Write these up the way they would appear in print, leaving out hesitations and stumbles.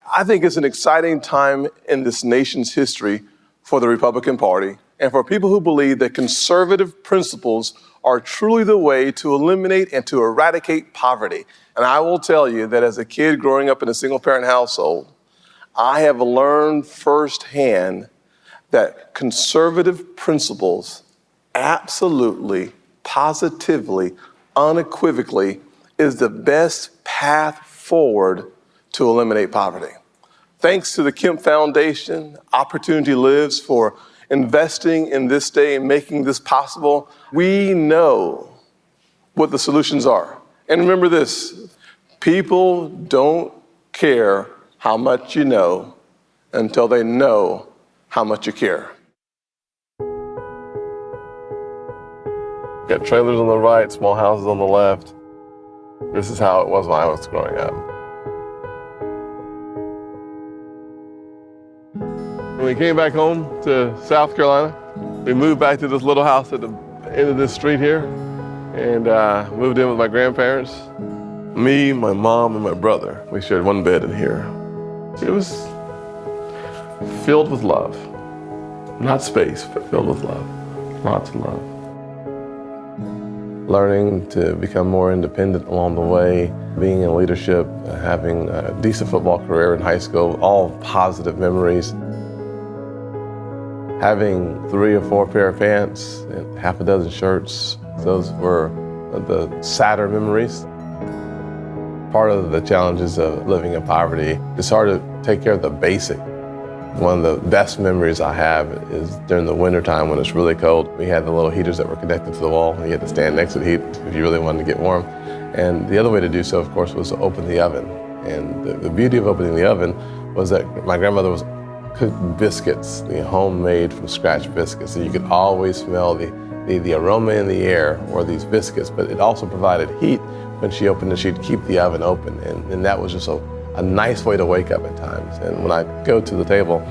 I think it's an exciting time in this nation's history for the Republican Party and for people who believe that conservative principles are truly the way to eliminate and to eradicate poverty. And I will tell you that as a kid growing up in a single-parent household, I have learned firsthand that conservative principles absolutely, positively, unequivocally is the best path forward to eliminate poverty. Thanks to the Kemp Foundation, Opportunity Lives for investing in this day and making this possible. We know what the solutions are. And remember this, people don't care how much you know until they know how much you care. Got trailers on the right, small houses on the left. This is how it was when I was growing up. When we came back home to South Carolina, we moved back to this little house at the end of this street here and moved in with my grandparents. Me, my mom, and my brother. We shared one bed in here. It was filled with love. Not space, but filled with love. Lots of love. Learning to become more independent along the way, being in leadership, having a decent football career in high school, all positive memories. Having 3 or 4 pair of pants and half a dozen shirts, those were the sadder memories. Part of the challenges of living in poverty, it's hard to take care of the basic. One of the best memories I have is during the wintertime when it's really cold. We had the little heaters that were connected to the wall. You had to stand next to the heat if you really wanted to get warm. And the other way to do so, of course, was to open the oven. And the beauty of opening the oven was that my grandmother was cooking biscuits, homemade from scratch biscuits. So you could always smell the aroma in the air or these biscuits, but it also provided heat. When she opened it, she'd keep the oven open. And that was just a nice way to wake up at times. And when I go to the table,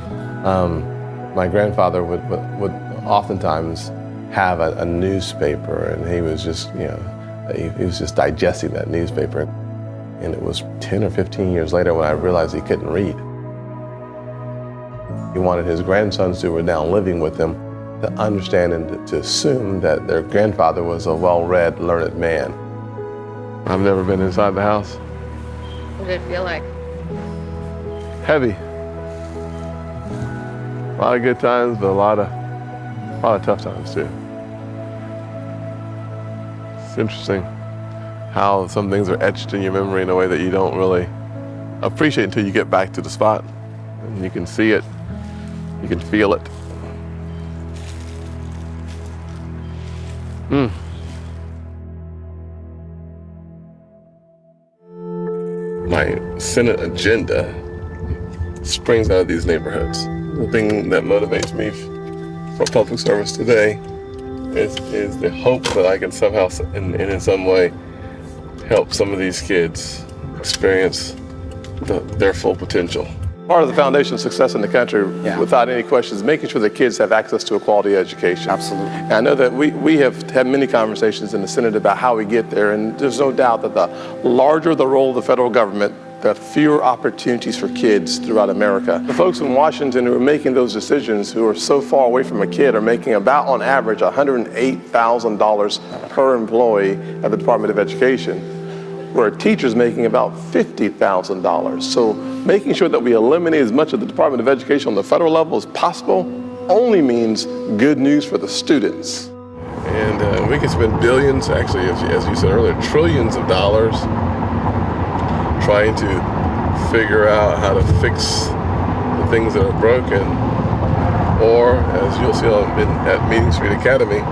my grandfather would oftentimes have a newspaper, and he was just, he was just digesting that newspaper. And it was 10 or 15 years later when I realized he couldn't read. He wanted his grandsons who were now living with him to understand and to assume that their grandfather was a well-read, learned man. I've never been inside the house. What did it feel like? Heavy. A lot of good times, but a lot of tough times too. It's interesting how some things are etched in your memory in a way that you don't really appreciate until you get back to the spot. And you can see it, you can feel it. My Senate agenda springs out of these neighborhoods. The thing that motivates me for public service today is the hope that I can somehow, in some way, help some of these kids experience their full potential. Part of the foundation's success in the country, without any question, is making sure that kids have access to a quality education. Absolutely. And I know that we have had many conversations in the Senate about how we get there, and there's no doubt that the larger the role of the federal government, the fewer opportunities for kids throughout America. The folks in Washington who are making those decisions, who are so far away from a kid, are making about, on average, $108,000 per employee at the Department of Education, where a teacher's making about $50,000. So making sure that we eliminate as much of the Department of Education on the federal level as possible only means good news for the students. And we can spend billions, actually, as you said earlier, trillions of dollars trying to figure out how to fix the things that are broken. Or, as you'll see at Meeting Street Academy,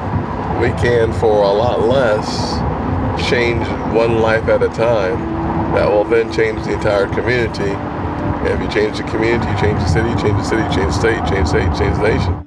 we can, for a lot less, change one life at a time. That will then change the entire community. And if you change the community, you change the city, you change the city, you change the state, you change the state, you change the nation.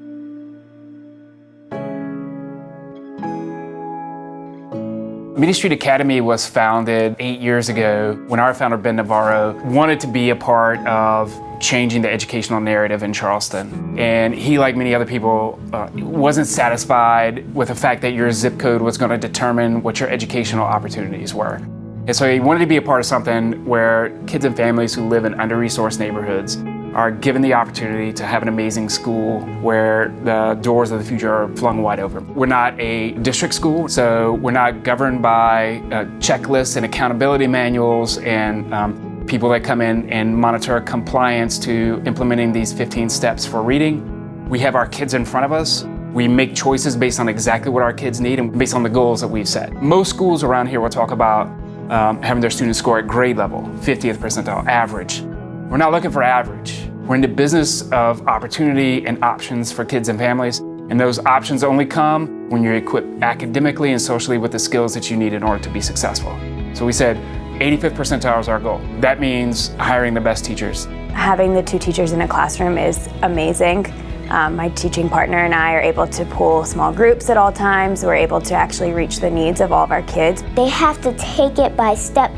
Meeting Street Academy was founded 8 years ago when our founder, Ben Navarro, wanted to be a part of changing the educational narrative in Charleston. And he, like many other people, wasn't satisfied with the fact that your zip code was going to determine what your educational opportunities were. And so he wanted to be a part of something where kids and families who live in under-resourced neighborhoods are given the opportunity to have an amazing school where the doors of the future are flung wide open. We're not a district school, so we're not governed by checklists and accountability manuals and people that come in and monitor compliance to implementing these 15 steps for reading. We have our kids in front of us. We make choices based on exactly what our kids need and based on the goals that we've set. Most schools around here will talk about having their students score at grade level, 50th percentile, average. We're not looking for average. We're in the business of opportunity and options for kids and families, and those options only come when you're equipped academically and socially with the skills that you need in order to be successful. So we said 85th percentile is our goal. That means hiring the best teachers. Having the 2 teachers in a classroom is amazing. My teaching partner and I are able to pool small groups at all times. We're able to actually reach the needs of all of our kids. They have to take it by step,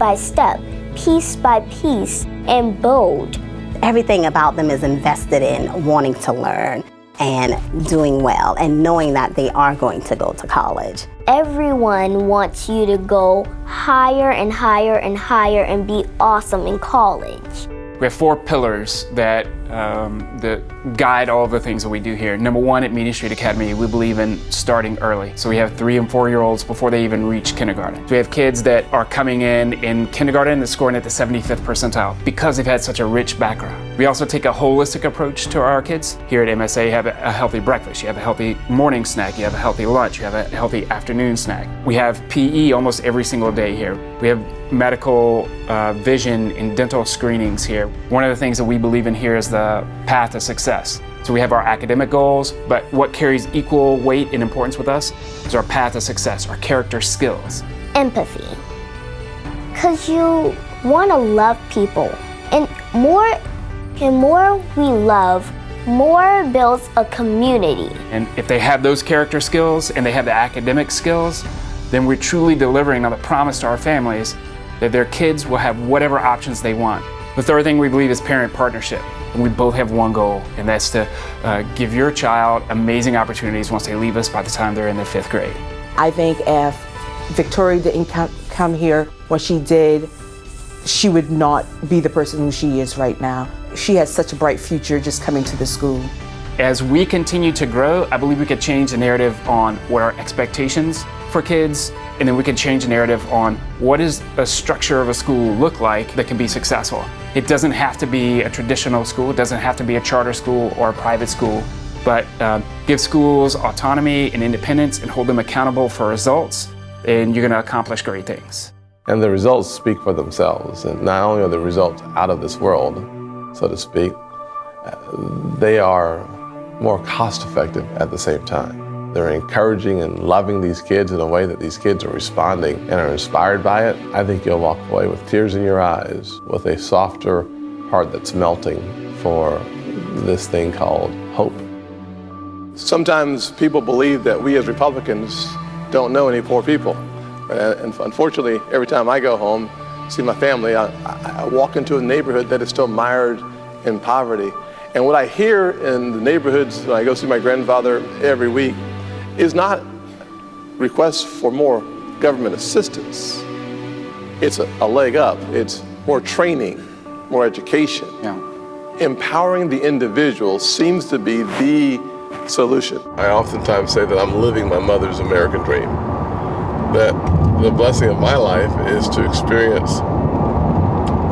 piece by piece, and build. Everything about them is invested in wanting to learn and doing well and knowing that they are going to go to college. Everyone wants you to go higher and higher and higher and be awesome in college. We have 4 pillars that guide all of the things that we do here. Number 1, at Meeting Street Academy, we believe in starting early. So we have 3 and 4-year-olds before they even reach kindergarten. So we have kids that are coming in kindergarten that's scoring at the 75th percentile because they've had such a rich background. We also take a holistic approach to our kids. Here at MSA, you have a healthy breakfast, you have a healthy morning snack, you have a healthy lunch, you have a healthy afternoon snack. We have PE almost every single day here. We have medical, vision, and dental screenings here. One of the things that we believe in here is the path to success. So we have our academic goals, but what carries equal weight and importance with us is our path to success, our character skills. Empathy. Because you want to love people. And more we love, more builds a community. And if they have those character skills and they have the academic skills, then we're truly delivering on the promise to our families that their kids will have whatever options they want. The third thing we believe is parent partnership. And we both have one goal, and that's to give your child amazing opportunities once they leave us by the time they're in their 5th grade. I think if Victoria didn't come here when she did, she would not be the person who she is right now. She has such a bright future just coming to the school. As we continue to grow, I believe we could change the narrative on what our expectations for kids, and then we can change the narrative on what does a structure of a school look like that can be successful. It doesn't have to be a traditional school, it doesn't have to be a charter school or a private school, but give schools autonomy and independence and hold them accountable for results, and you're gonna accomplish great things. And the results speak for themselves. And not only are the results out of this world, so to speak, they are more cost effective at the same time. They're encouraging and loving these kids in a way that these kids are responding and are inspired by it. I think you'll walk away with tears in your eyes, with a softer heart that's melting for this thing called hope. Sometimes people believe that we as Republicans don't know any poor people. And unfortunately, every time I go home, see my family, I walk into a neighborhood that is still mired in poverty. And what I hear in the neighborhoods when I go see my grandfather every week is not requests for more government assistance. It's a leg up. It's more training, more education. Yeah. Empowering the individual seems to be the solution. I oftentimes say that I'm living my mother's American dream. That the blessing of my life is to experience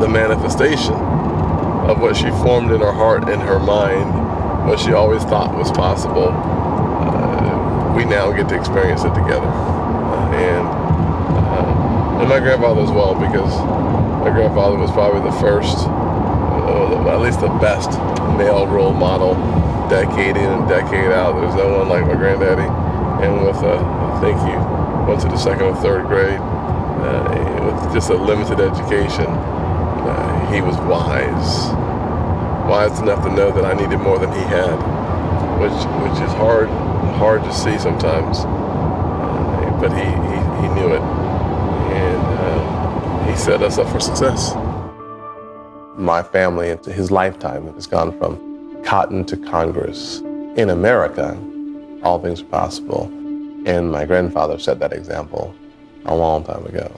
the manifestation of what she formed in her heart and her mind, what she always thought was possible. We now get to experience it together. And my grandfather as well, because my grandfather was probably the first, at least the best male role model, decade in and decade out. There's no one like my granddaddy. And with thank you, went to the 2nd or 3rd grade with just a limited education. He was wise enough to know that I needed more than he had, which is hard to see sometimes, but he knew it, and he set us up for success. My family, his lifetime, has gone from cotton to Congress. In America, all things are possible, and my grandfather set that example a long time ago.